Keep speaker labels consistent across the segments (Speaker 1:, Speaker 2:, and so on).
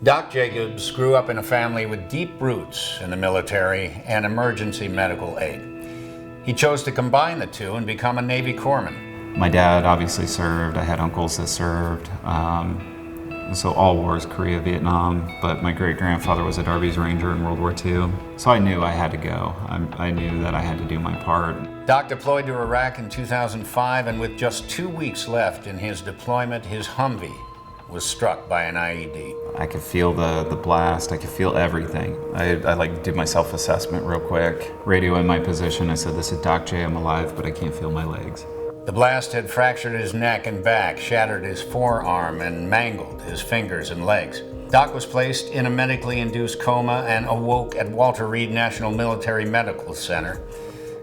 Speaker 1: Doc Jacobs grew up in a family with deep roots in the military and emergency medical aid. He chose to combine the two and become a Navy corpsman.
Speaker 2: My dad obviously served. I had uncles that served. So all wars, Korea, Vietnam, but my great-grandfather was a Darby's Ranger in World War II. So I knew I had to go. I knew that I had to do my part.
Speaker 1: Doc deployed to Iraq in 2005, and with just 2 weeks left in his deployment, his Humvee was struck by an IED.
Speaker 2: I could feel the blast. I could feel everything. I did my self-assessment real quick. Radio in my position, I said, "This is Doc J, I'm alive, but I can't feel my legs."
Speaker 1: The blast had fractured his neck and back, shattered his forearm, and mangled his fingers and legs. Doc was placed in a medically induced coma and awoke at Walter Reed National Military Medical Center,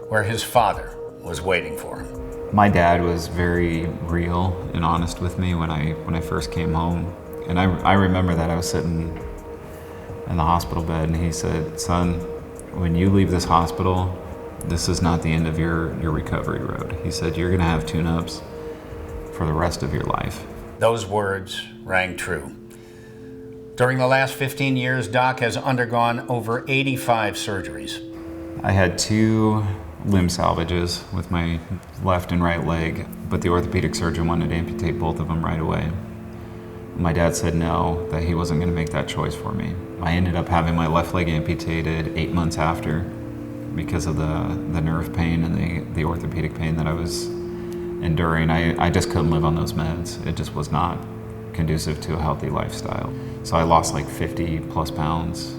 Speaker 1: where his father was waiting for him.
Speaker 2: My dad was very real and honest with me when I first came home. And I remember that I was sitting in the hospital bed and he said, "Son, when you leave this hospital, this is not the end of your recovery road." He said, "You're gonna have tune-ups for the rest of your life."
Speaker 1: Those words rang true. During the last 15 years, Doc has undergone over 85 surgeries.
Speaker 2: I had 2 limb salvages with my left and right leg, but the orthopedic surgeon wanted to amputate both of them right away. My dad said no, that he wasn't gonna make that choice for me. I ended up having my left leg amputated 8 months after because of the nerve pain and the orthopedic pain that I was enduring. I just couldn't live on those meds. It just was not conducive to a healthy lifestyle. So I lost like 50 plus pounds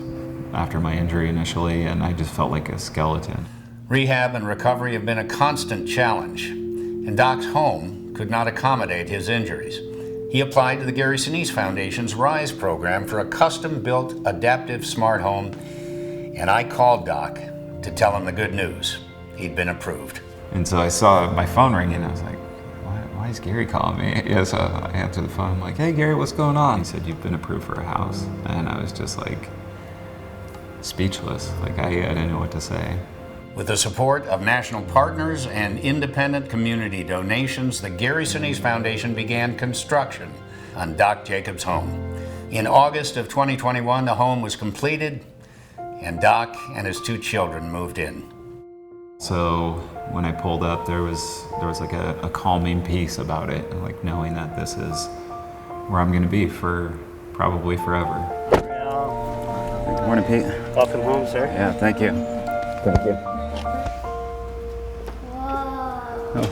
Speaker 2: after my injury initially, and I just felt like a skeleton.
Speaker 1: Rehab and recovery have been a constant challenge, and Doc's home could not accommodate his injuries. He applied to the Gary Sinise Foundation's R.I.S.E program for a custom-built adaptive smart home, and I called Doc to tell him the good news. He'd been approved.
Speaker 2: And so I saw my phone ringing, and I was like, why is Gary calling me? Yeah, so I answered the phone, I'm like, "Hey Gary, what's going on?" He said, "You've been approved for a house." And I was just like, speechless. Like I didn't know what to say.
Speaker 1: With the support of national partners and independent community donations, the Gary Sinise Foundation began construction on Doc Jacobs' home. In August of 2021, the home was completed, and Doc and his 2 children moved in.
Speaker 2: So when I pulled up, there was like a calming peace about it, like knowing that this is where I'm gonna be for probably forever.
Speaker 3: Good morning, Pete.
Speaker 4: Welcome home, sir.
Speaker 3: Yeah, thank you. Thank you.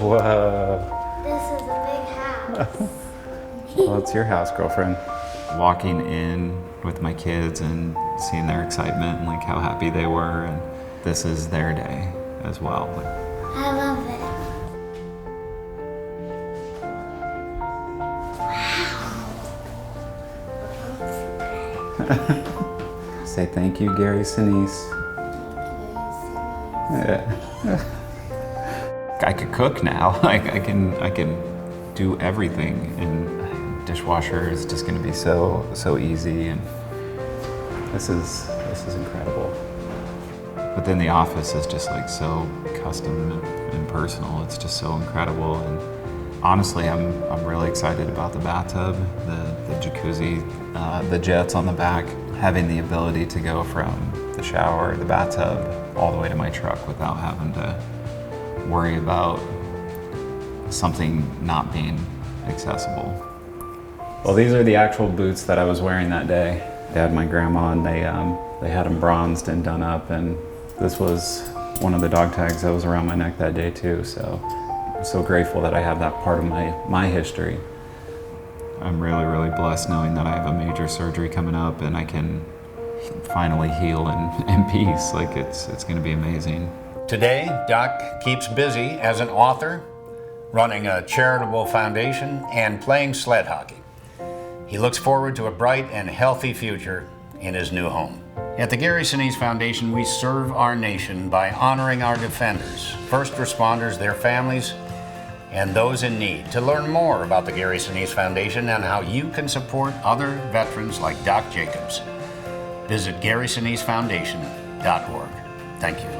Speaker 2: Whoa.
Speaker 5: This is a big house.
Speaker 2: Well, it's your house, girlfriend. Walking in with my kids and seeing their excitement and like how happy they were, and this is their day as well.
Speaker 5: I love
Speaker 2: Wow. Say thank you, Gary Sinise. Yeah. I could cook now. I can do everything, and dishwasher is just going to be so easy, and this is incredible. But then the office is just like so custom and personal. It's just so incredible, and honestly, I'm really excited about the bathtub, the jacuzzi, the jets on the back, having the ability to go from the shower, the bathtub, all the way to my truck without having to worry about something not being accessible. Well, these are the actual boots that I was wearing that day. Dad and my grandma, and they had them bronzed and done up, and this was one of the dog tags that was around my neck that day too, so I'm so grateful that I have that part of my history. I'm really blessed knowing that I have a major surgery coming up and I can finally heal in peace. Like it's gonna be amazing.
Speaker 1: Today, Doc keeps busy as an author, running a charitable foundation, and playing sled hockey. He looks forward to a bright and healthy future in his new home. At the Gary Sinise Foundation, we serve our nation by honoring our defenders, first responders, their families, and those in need. To learn more about the Gary Sinise Foundation and how you can support other veterans like Doc Jacobs, visit GarySiniseFoundation.org. Thank you.